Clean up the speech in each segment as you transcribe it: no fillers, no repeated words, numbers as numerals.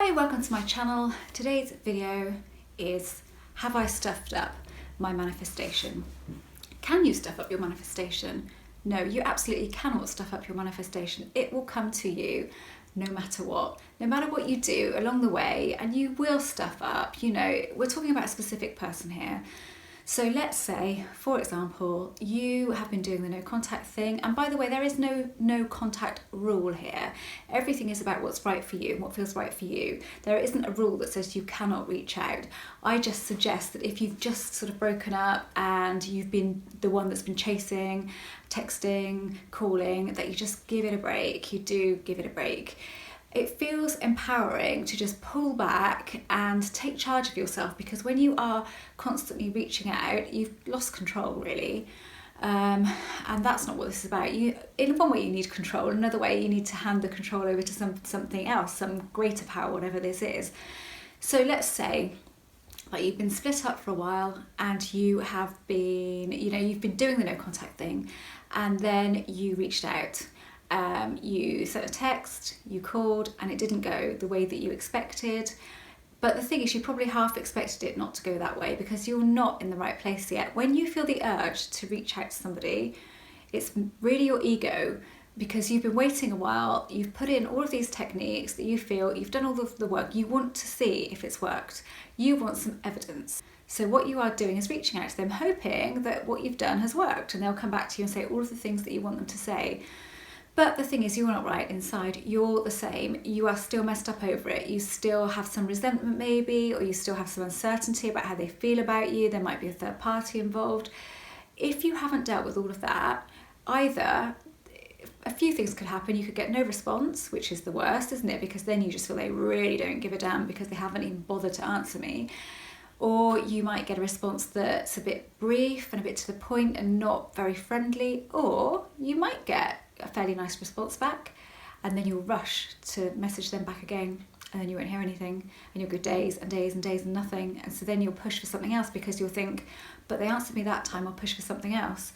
Hi, welcome to my channel. Today's video is, have I stuffed up my manifestation? Can you stuff up your manifestation? No, you absolutely cannot stuff up your manifestation. It will come to you no matter what you do along the way, and you will stuff up. You know, we're talking about a specific person here. So let's say, for example, you have been doing the no contact thing, and by the way, there is no contact rule here. Everything is about what's right for you and what feels right for you. There isn't a rule that says you cannot reach out. I just suggest that if you've just sort of broken up and you've been the one that's been chasing, texting, calling, that you just give it a break. You do give it a break. It feels empowering to just pull back and take charge of yourself, because when you are constantly reaching out, you've lost control really. And that's not what this is about. In one way you need control, another way you need to hand the control over to something else, some greater power, whatever this is. So let's say that you've been split up for a while and you have been, you've been doing the no contact thing, and then you reached out. You sent a text, you called, and it didn't go the way that you expected. But the thing is, you probably half expected it not to go that way because you're not in the right place yet. When you feel the urge to reach out to somebody, it's really your ego, because you've been waiting a while, you've put in all of these techniques that you feel, you've done all of the work, you want to see if it's worked. You want some evidence. So what you are doing is reaching out to them, hoping that what you've done has worked, and they'll come back to you and say all of the things that you want them to say. But the thing is, you're not right inside. You're the same. You are still messed up over it. You still have some resentment maybe, or you still have some uncertainty about how they feel about you. There might be a third party involved. If you haven't dealt with all of that, either a few things could happen. You could get no response, which is the worst, isn't it? Because then you just feel they really don't give a damn because they haven't even bothered to answer me. Or you might get a response that's a bit brief and a bit to the point and not very friendly. Or you might get a fairly nice response back, and then you'll rush to message them back again, and then you won't hear anything, and you'll go days and days and days and nothing. And so then you'll push for something else because you'll think, but they answered me that time, I'll push for something else.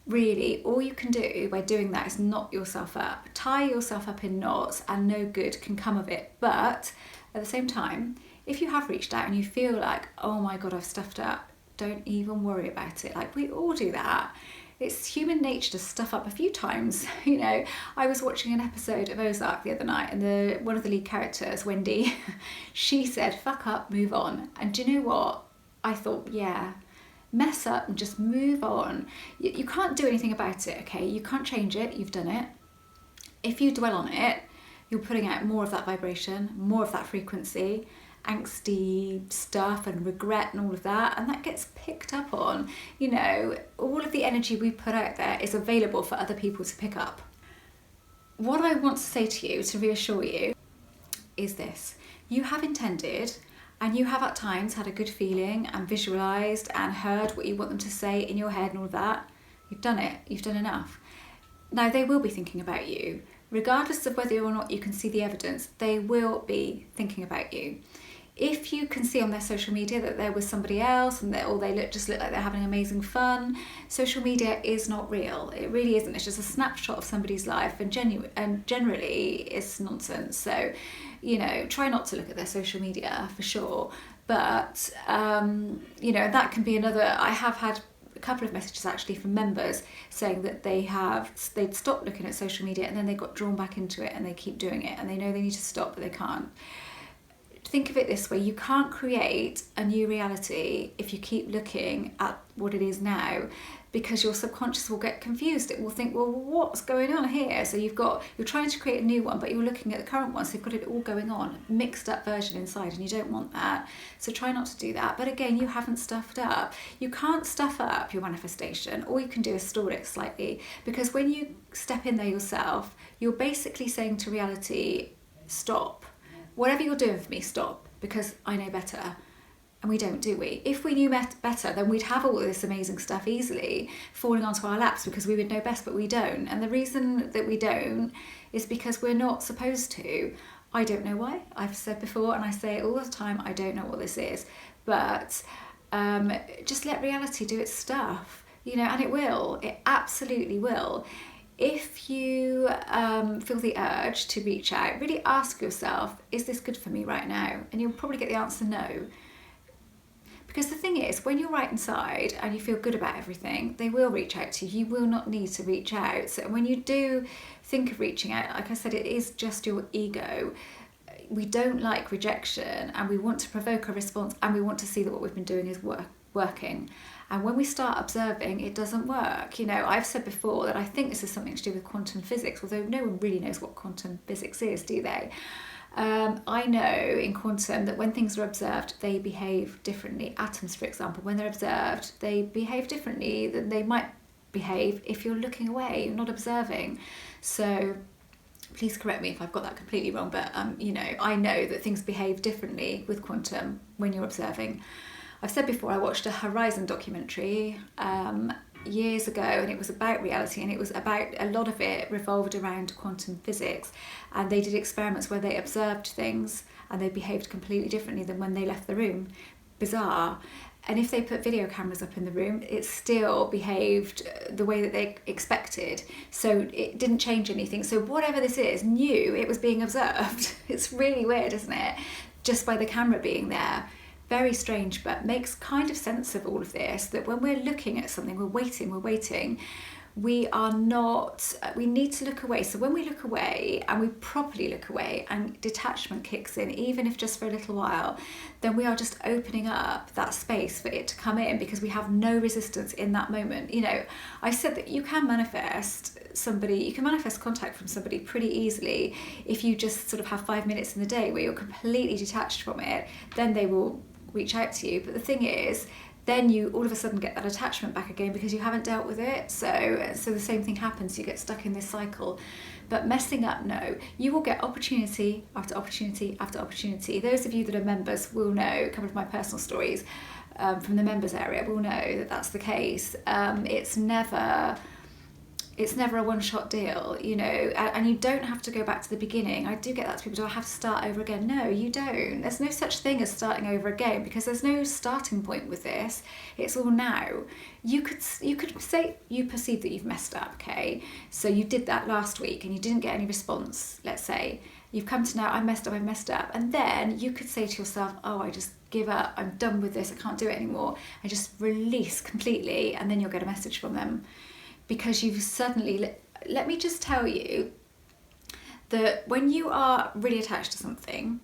Really, all you can do by doing that is knot yourself up, tie yourself up in knots, and no good can come of it. But at the same time, if you have reached out and you feel like, oh my God, I've stuffed up, don't even worry about it. Like, we all do that. It's human nature to stuff up a few times. I was watching an episode of Ozark the other night, and one of the lead characters, Wendy, she said, fuck up, move on. And do you know what? I thought, yeah, mess up and just move on. You can't do anything about it, okay? You can't change it, you've done it. If you dwell on it, you're putting out more of that vibration, more of that frequency, angsty stuff and regret and all of that, and that gets picked up on. All of the energy we put out there is available for other people to pick up. What I want to say to you to reassure you is this: you have intended, and you have at times had a good feeling and visualized and heard what you want them to say in your head and all of that. You've done it, you've done enough. Now they will be thinking about you. Regardless of whether or not you can see the evidence, they will be thinking about you. If you can see on their social media that they're with somebody else and they just look like they're having amazing fun, social media is not real. It really isn't. It's just a snapshot of somebody's life, and generally it's nonsense. So, try not to look at their social media for sure. But, that can be another. I have had a couple of messages actually from members saying that they'd stopped looking at social media and then they got drawn back into it and they keep doing it, and they know they need to stop but they can't. Think of it this way: you can't create a new reality if you keep looking at what it is now, because your subconscious will get confused. It will think, well, what's going on here? So you're trying to create a new one, but you're looking at the current one, so you've got it all going on, mixed up version inside, and you don't want that. So try not to do that. But again, you haven't stuffed up. You can't stuff up your manifestation. All you can do is store it slightly, because when you step in there yourself, you're basically saying to reality, stop. Whatever you're doing for me, stop, because I know better. And we don't, do we? If we knew better, then we'd have all this amazing stuff easily falling onto our laps because we would know best, but we don't. And the reason that we don't is because we're not supposed to. I don't know why. I've said before, and I say it all the time, I don't know what this is. But just let reality do its stuff, and it will. It absolutely will. if you feel the urge to reach out, really ask yourself, is this good for me right now? And you'll probably get the answer no. Because the thing is, when you're right inside and you feel good about everything, they will reach out to you. You will not need to reach out. So when you do think of reaching out, like I said, it is just your ego. We don't like rejection, and we want to provoke a response, and we want to see that what we've been doing is working. And when we start observing, it doesn't work. You know, I've said before that I think this is something to do with quantum physics, although no one really knows what quantum physics is, do they? I know in quantum that when things are observed, they behave differently. Atoms, for example, when they're observed, they behave differently than they might behave if you're looking away, you're not observing. So please correct me if I've got that completely wrong, but you know, I know that things behave differently with quantum when you're observing. I've said before, I watched a Horizon documentary years ago, and it was about reality, and it was about, a lot of it revolved around quantum physics, and they did experiments where they observed things and they behaved completely differently than when they left the room. Bizarre. And if they put video cameras up in the room, it still behaved the way that they expected. So it didn't change anything. So whatever this is, knew it was being observed. It's really weird, isn't it? Just by the camera being there. Very strange, but makes kind of sense of all of this, that when we're looking at something, we're waiting, we are not, we need to look away. So when we look away, and we properly look away, and detachment kicks in, even if just for a little while, then we are just opening up that space for it to come in, because we have no resistance in that moment. You know, I said that you can manifest somebody, you can manifest contact from somebody pretty easily if you just sort of have 5 minutes in the day where you're completely detached from it, then they will reach out to you. But the thing is, then you all of a sudden get that attachment back again because you haven't dealt with it. So the same thing happens, you get stuck in this cycle. But messing up, no. You will get opportunity after opportunity after opportunity. Those of you that are members will know, a couple of my personal stories from the members area will know that that's the case. It's never a one-shot deal, you know, and you don't have to go back to the beginning. I do get that to people, do I have to start over again? No, you don't. There's no such thing as starting over again, because there's no starting point with this. It's all now. You could say you perceive that you've messed up, okay? So you did that last week and you didn't get any response, let's say. You've come to now, I messed up. And then you could say to yourself, oh, I just give up, I'm done with this, I can't do it anymore. And just release completely, and then you'll get a message from them. Because you've suddenly, let me just tell you that when you are really attached to something,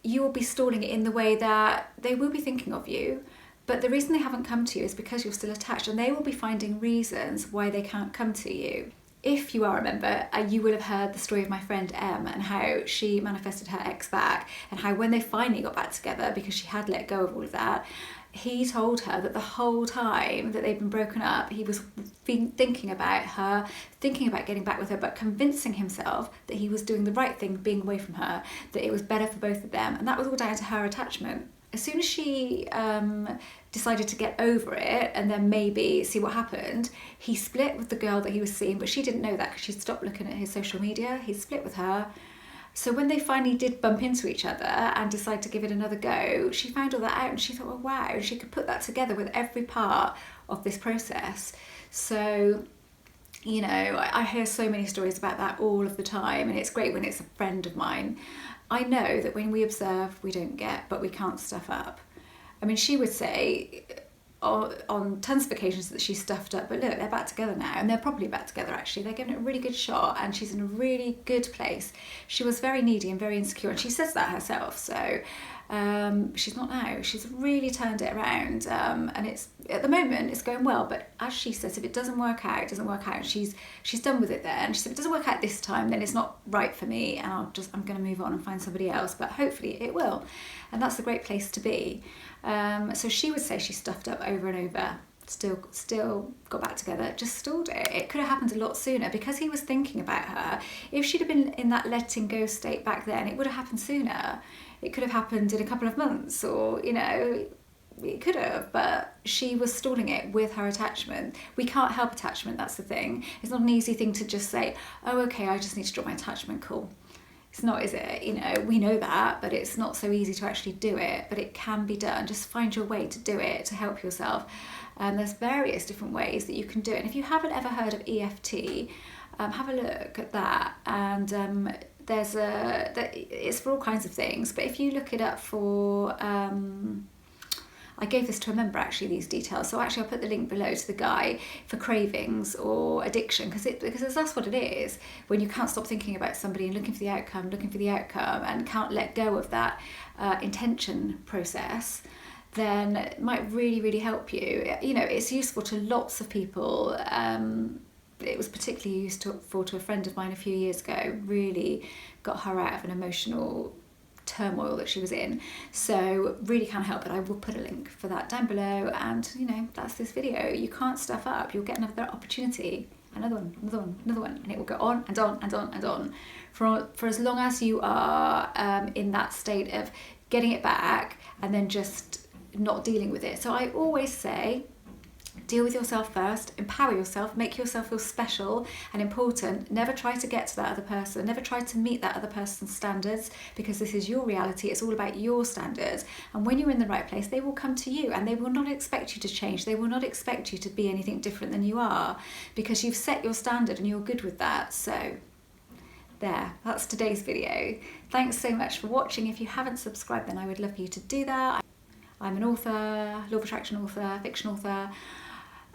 you will be stalling it in the way that they will be thinking of you, but the reason they haven't come to you is because you're still attached, and they will be finding reasons why they can't come to you. If you are a member, you will have heard the story of my friend Em, and how she manifested her ex back, and how when they finally got back together, because she had let go of all of that, he told her that the whole time that they'd been broken up, he was thinking about her, thinking about getting back with her, but convincing himself that he was doing the right thing, being away from her, that it was better for both of them. And that was all down to her attachment. As soon as she decided to get over it and then maybe see what happened, he split with the girl that he was seeing, but she didn't know that because she'd stopped looking at his social media. He split with her. So when they finally did bump into each other and decide to give it another go, she found all that out, and she thought, oh wow, and she could put that together with every part of this process. So, you know, I hear so many stories about that all of the time, and it's great when it's a friend of mine. I know that when we observe, we don't get, but we can't stuff up. I mean, she would say on tons of occasions that she's stuffed up, but look, they're back together now, and they're probably back together actually. They're giving it a really good shot, and she's in a really good place. She was very needy and very insecure, and she says that herself. So she's not now. She's really turned it around, and it's, at the moment, it's going well. But as she says, if it doesn't work out, it doesn't work out. She's done with it there, and she said, if it doesn't work out this time, then it's not right for me, and I'm going to move on and find somebody else. But hopefully it will, and that's a great place to be. So she would say she stuffed up over and over, still got back together, just stalled it. It could have happened a lot sooner because he was thinking about her. If she'd have been in that letting go state back then, it would have happened sooner. It could have happened in a couple of months, or, you know, it could have, but she was stalling it with her attachment. We can't help attachment, that's the thing. It's not an easy thing to just say, oh, okay, I just need to drop my attachment, cool. It's not, is it? You know, we know that, but it's not so easy to actually do it, but it can be done. Just find your way to do it, to help yourself. And there's various different ways that you can do it. And if you haven't ever heard of EFT, have a look at that. And it's for all kinds of things, but if you look it up for, I gave this to a member actually, these details, so actually I'll put the link below to the guy for cravings or addiction, because that's what it is. When you can't stop thinking about somebody and looking for the outcome, and can't let go of that intention process, then it might really, really help you. You know, it's useful to lots of people. It was particularly useful to a friend of mine a few years ago. Really got her out of an emotional turmoil that she was in. So really can help, but I will put a link for that down below. And you know, that's this video. You can't stuff up. You'll get another opportunity, another one, and it will go on and on and on and on for as long as you are in that state of getting it back and then just not dealing with it. So I always say, deal with yourself first, empower yourself, make yourself feel special and important. Never try to get to that other person, never try to meet that other person's standards, because this is your reality. It's all about your standards. And when you're in the right place, they will come to you, and they will not expect you to change. They will not expect you to be anything different than you are, because you've set your standard and you're good with that. So there, that's today's video. Thanks so much for watching. If you haven't subscribed, then I would love for you to do that. I'm an author, law of attraction author, fiction author,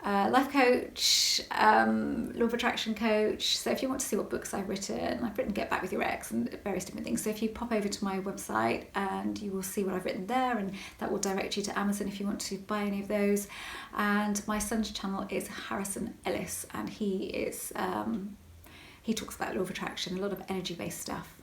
life coach, law of attraction coach. So if you want to see what books I've written Get Back With Your Ex and various different things. So if you pop over to my website, and you will see what I've written there, and that will direct you to Amazon if you want to buy any of those. And my son's channel is Harrison Ellis, and he talks about law of attraction, a lot of energy-based stuff.